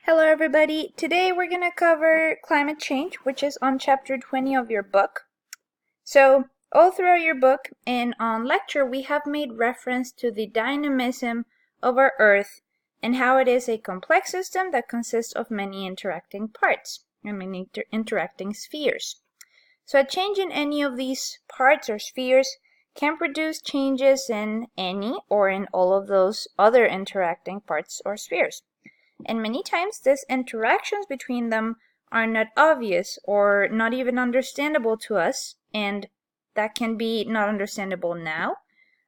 Hello everybody, today we're going to cover climate change, which is on chapter 20 of your book. So, all throughout your book and on lecture, we have made reference to the dynamism of our Earth and how it is a complex system that consists of many interacting parts and many interacting spheres. So a change in any of these parts or spheres can produce changes in any or in all of those other interacting parts or spheres. And many times these interactions between them are not obvious or not even understandable to us, and that can be not understandable now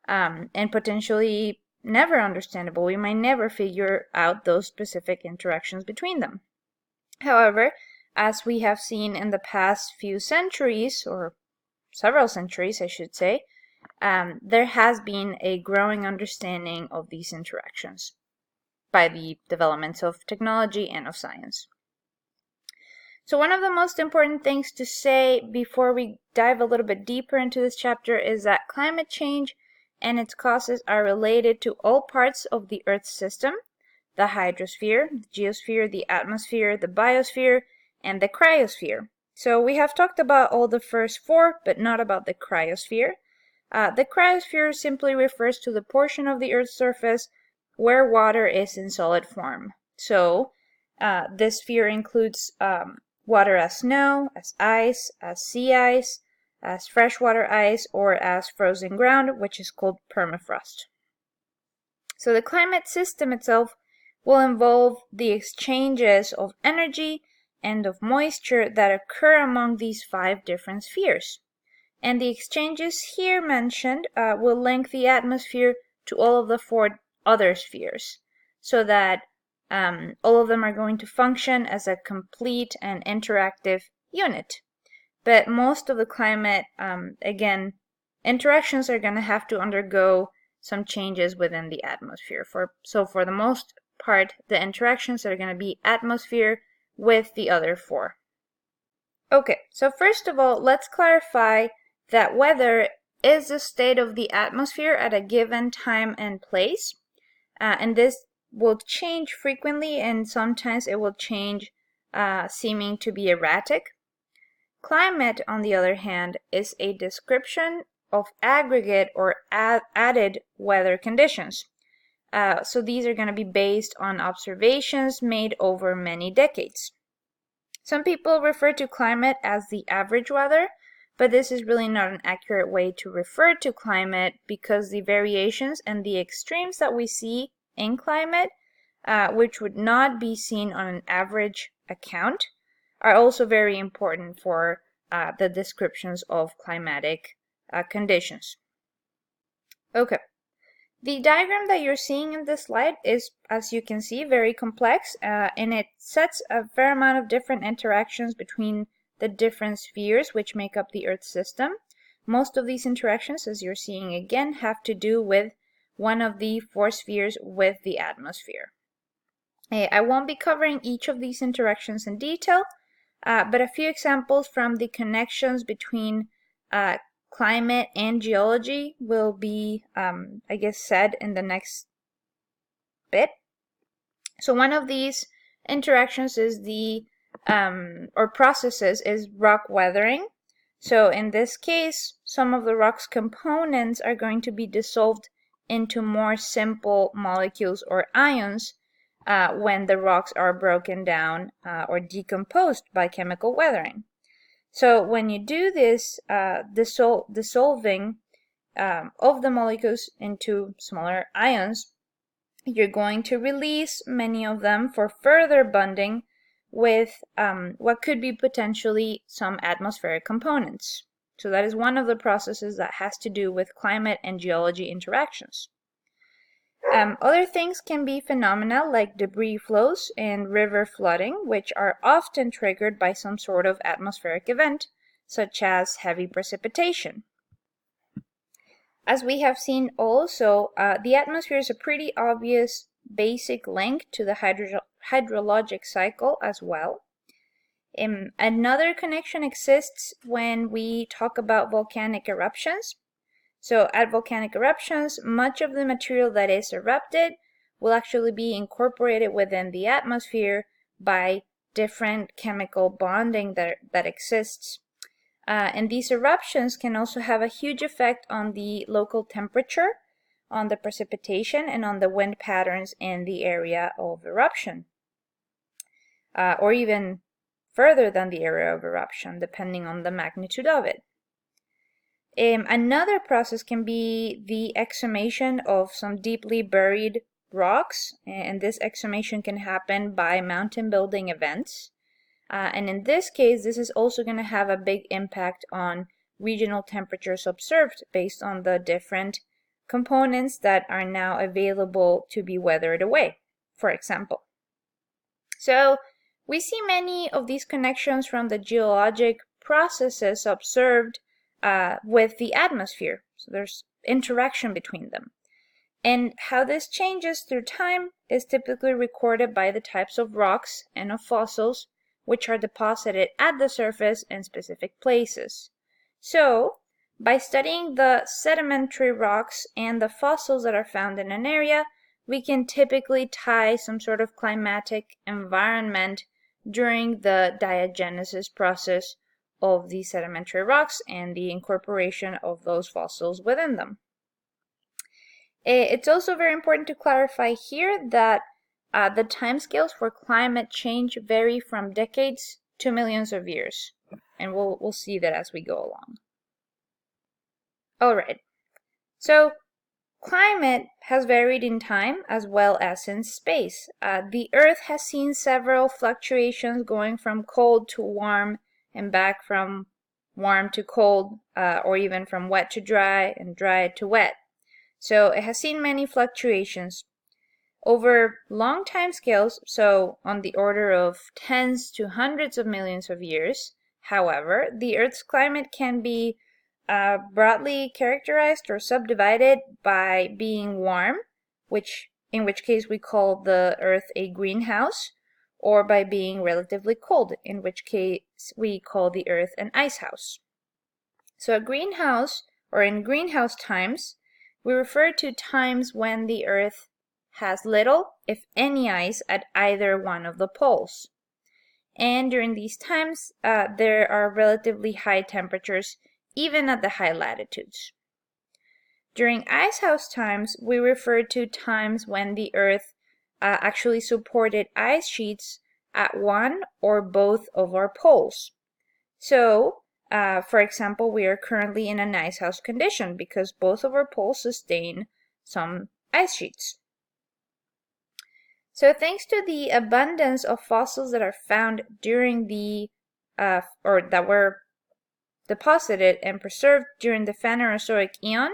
and potentially never understandable. We might never figure out those specific interactions between them. However, as we have seen in the past few centuries, or several centuries I should say, there has been a growing understanding of these interactions by the developments of technology and of science. So one of the most important things to say before we dive a little bit deeper into this chapter is that climate change and its causes are related to all parts of the Earth's system: the hydrosphere, the geosphere, the atmosphere, the biosphere, and the cryosphere. So we have talked about all the first four, but not about the cryosphere. The cryosphere simply refers to the portion of the Earth's surface where water is in solid form. So this sphere includes water as snow, as ice, as sea ice, as freshwater ice, or as frozen ground, which is called permafrost. So the climate system itself will involve the exchanges of energy and of moisture that occur among these five different spheres. And the exchanges here mentioned will link the atmosphere to all of the four other spheres, so that all of them are going to function as a complete and interactive unit. But most of the climate, again, interactions are going to have to undergo some changes within the atmosphere. So for the most part, the interactions are going to be atmosphere with the other four. Okay, so first of all, let's clarify that weather is the state of the atmosphere at a given time and place, and this will change frequently, and sometimes it will change seeming to be erratic. Climate, on the other hand, is a description of aggregate or added weather conditions. So these are going to be based on observations made over many decades. Some people refer to climate as the average weather, but this is really not an accurate way to refer to climate, because the variations and the extremes that we see in climate, which would not be seen on an average account, are also very important for the descriptions of climatic conditions. Okay. The diagram that you're seeing in this slide is, as you can see, very complex, and it sets a fair amount of different interactions between the different spheres which make up the Earth system. Most of these interactions, as you're seeing again, have to do with one of the four spheres with the atmosphere. I won't be covering each of these interactions in detail, but a few examples from the connections between climate and geology will be, said in the next bit. So one of these interactions is or processes is rock weathering. So in this case, some of the rock's components are going to be dissolved into more simple molecules or ions when the rocks are broken down or decomposed by chemical weathering. So when you do this dissolving of the molecules into smaller ions, you're going to release many of them for further bonding with what could be potentially some atmospheric components. So that is one of the processes that has to do with climate and geology interactions. Other things can be phenomena like debris flows and river flooding, which are often triggered by some sort of atmospheric event, such as heavy precipitation. As we have seen also, the atmosphere is a pretty obvious basic link to the hydrologic cycle as well. Another connection exists when we talk about volcanic eruptions. So at volcanic eruptions, much of the material that is erupted will actually be incorporated within the atmosphere, by different chemical bonding that exists. And these eruptions can also have a huge effect on the local temperature, on the precipitation, and on the wind patterns in the area of eruption, or even further than the area of eruption, depending on the magnitude of it. Another process can be the exhumation of some deeply buried rocks, and this exhumation can happen by mountain building events. And in this case, this is also going to have a big impact on regional temperatures observed based on the different components that are now available to be weathered away, for example. So we see many of these connections from the geologic processes observed with the atmosphere. So there's interaction between them. And how this changes through time is typically recorded by the types of rocks and of fossils which are deposited at the surface in specific places. So, by studying the sedimentary rocks and the fossils that are found in an area, we can typically tie some sort of climatic environment during the diagenesis process of the sedimentary rocks and the incorporation of those fossils within them. It's also very important to clarify here that the timescales for climate change vary from decades to millions of years, and we'll see that as we go along. All right, so climate has varied in time as well as in space. The Earth has seen several fluctuations going from cold to warm and back from warm to cold, or even from wet to dry and dry to wet. So it has seen many fluctuations over long time scales, so on the order of tens to hundreds of millions of years. However, the Earth's climate can be broadly characterized or subdivided by being warm, in which case we call the Earth a greenhouse, or by being relatively cold, in which case we call the Earth an icehouse. So a greenhouse, or in greenhouse times, we refer to times when the Earth has little, if any, ice at either one of the poles. And during these times, there are relatively high temperatures, even at the high latitudes. During icehouse times, we refer to times when the Earth actually supported ice sheets at one or both of our poles. So, for example, we are currently in an icehouse condition because both of our poles sustain some ice sheets. So thanks to the abundance of fossils that are found during the, or that were deposited and preserved during the Phanerozoic Eon,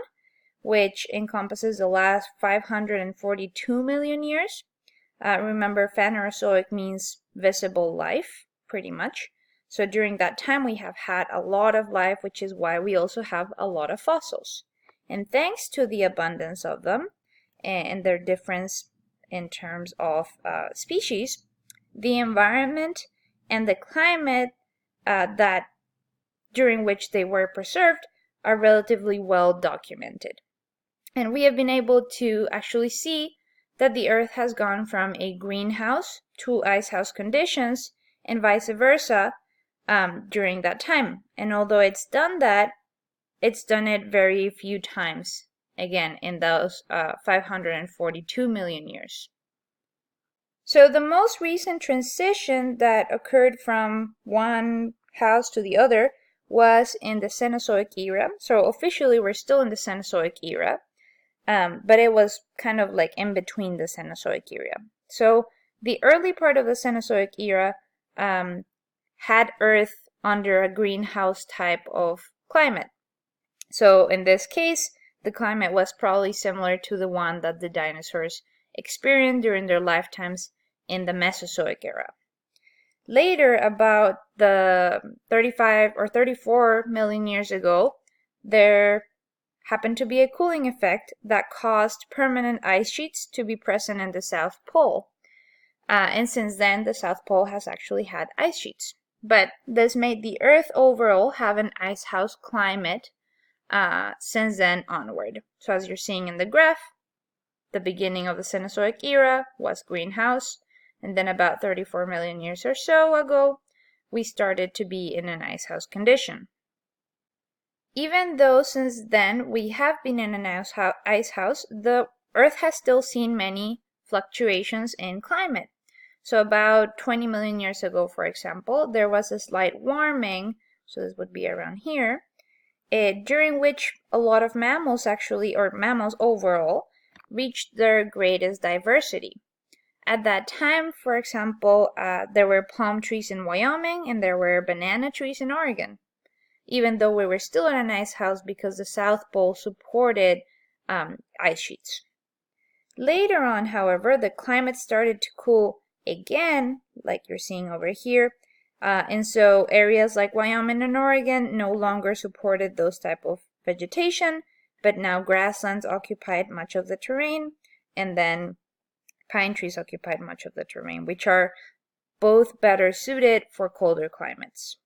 which encompasses the last 542 million years. Remember, Phanerozoic means visible life, pretty much. So during that time, we have had a lot of life, which is why we also have a lot of fossils. And thanks to the abundance of them and their difference in terms of species, the environment and the climate that during which they were preserved are relatively well documented. And we have been able to actually see that the Earth has gone from a greenhouse to icehouse conditions and vice versa during that time. And although it's done that, it's done it very few times, again, in those 542 million years. So the most recent transition that occurred from one house to the other was in the Cenozoic era. So officially we're still in the Cenozoic era, but it was kind of like in between the Cenozoic era. So the early part of the Cenozoic era had Earth under a greenhouse type of climate. So in this case, the climate was probably similar to the one that the dinosaurs experienced during their lifetimes in the Mesozoic era. Later, about the 35 or 34 million years ago, there happened to be a cooling effect that caused permanent ice sheets to be present in the South Pole. And since then, the South Pole has actually had ice sheets. But this made the Earth overall have an icehouse climate since then onward. So as you're seeing in the graph, the beginning of the Cenozoic era was greenhouse, and then about 34 million years or so ago, we started to be in an icehouse condition. Even though since then we have been in an icehouse, the Earth has still seen many fluctuations in climate. So about 20 million years ago, for example, there was a slight warming, so this would be around here, during which a lot of mammals actually, or mammals overall, reached their greatest diversity. At that time, for example, there were palm trees in Wyoming and there were banana trees in Oregon, even though we were still in an ice house because the South Pole supported ice sheets. Later on, however, the climate started to cool again, like you're seeing over here, and so areas like Wyoming and Oregon no longer supported those type of vegetation, but now grasslands occupied much of the terrain, and then pine trees occupied much of the terrain, which are both better suited for colder climates.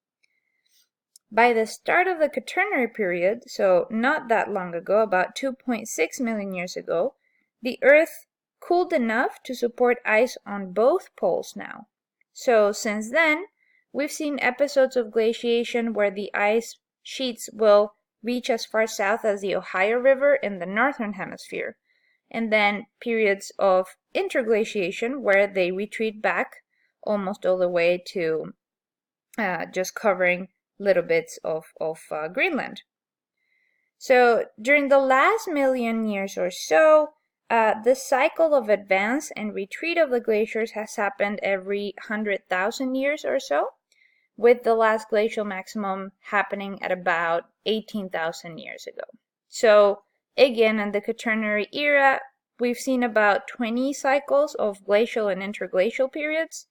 By the start of the Quaternary period, so not that long ago, about 2.6 million years ago, the Earth cooled enough to support ice on both poles now. So since then, we've seen episodes of glaciation where the ice sheets will reach as far south as the Ohio River in the northern hemisphere, and then periods of interglaciation where they retreat back almost all the way to just covering little bits of Greenland. So during the last million years or so, the cycle of advance and retreat of the glaciers has happened every 100,000 years or so, with the last glacial maximum happening at about 18,000 years ago. So again, in the Quaternary era, we've seen about 20 cycles of glacial and interglacial periods.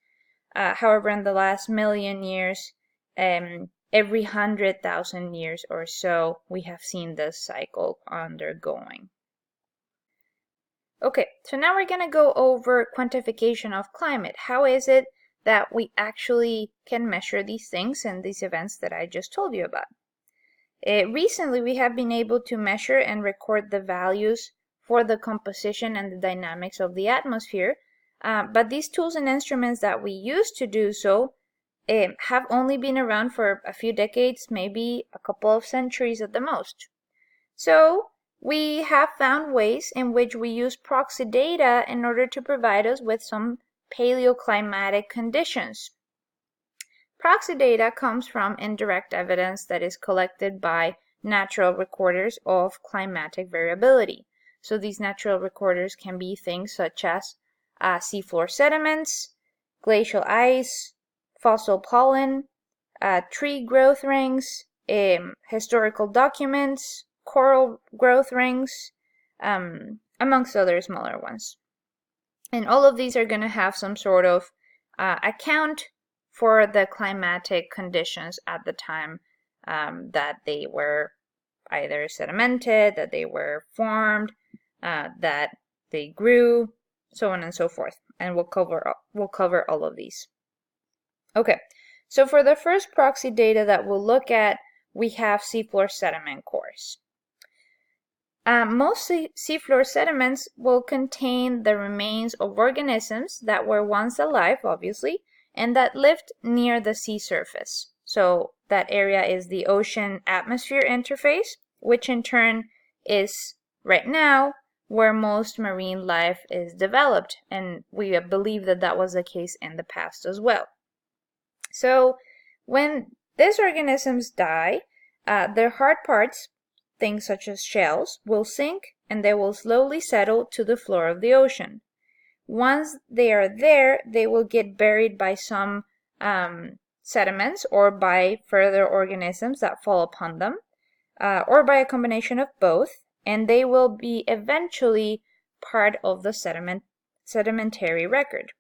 However, in the last million years, every 100,000 years or so, we have seen this cycle undergoing. Okay, so now we're going to go over quantification of climate. How is it that we actually can measure these things and these events that I just told you about? Recently, we have been able to measure and record the values for the composition and the dynamics of the atmosphere, but these tools and instruments that we use to do so have only been around for a few decades, maybe a couple of centuries at the most. So we have found ways in which we use proxy data in order to provide us with some paleoclimatic conditions. Proxy data comes from indirect evidence that is collected by natural recorders of climatic variability. So these natural recorders can be things such as seafloor sediments, glacial ice, fossil pollen, tree growth rings, historical documents, coral growth rings, amongst other smaller ones. And all of these are going to have some sort of account for the climatic conditions at the time that they were either sedimented, that they were formed, that they grew, so on and so forth. And we'll cover all of these. Okay, so for the first proxy data that we'll look at, we have seafloor sediment cores. Most seafloor sediments will contain the remains of organisms that were once alive, obviously, and that lived near the sea surface. So that area is the ocean-atmosphere interface, which in turn is, right now, where most marine life is developed, and we believe that that was the case in the past as well. So when these organisms die, their hard parts, things such as shells, will sink and they will slowly settle to the floor of the ocean. Once they are there, they will get buried by some sediments or by further organisms that fall upon them, or by a combination of both, and they will be eventually part of the sedimentary record.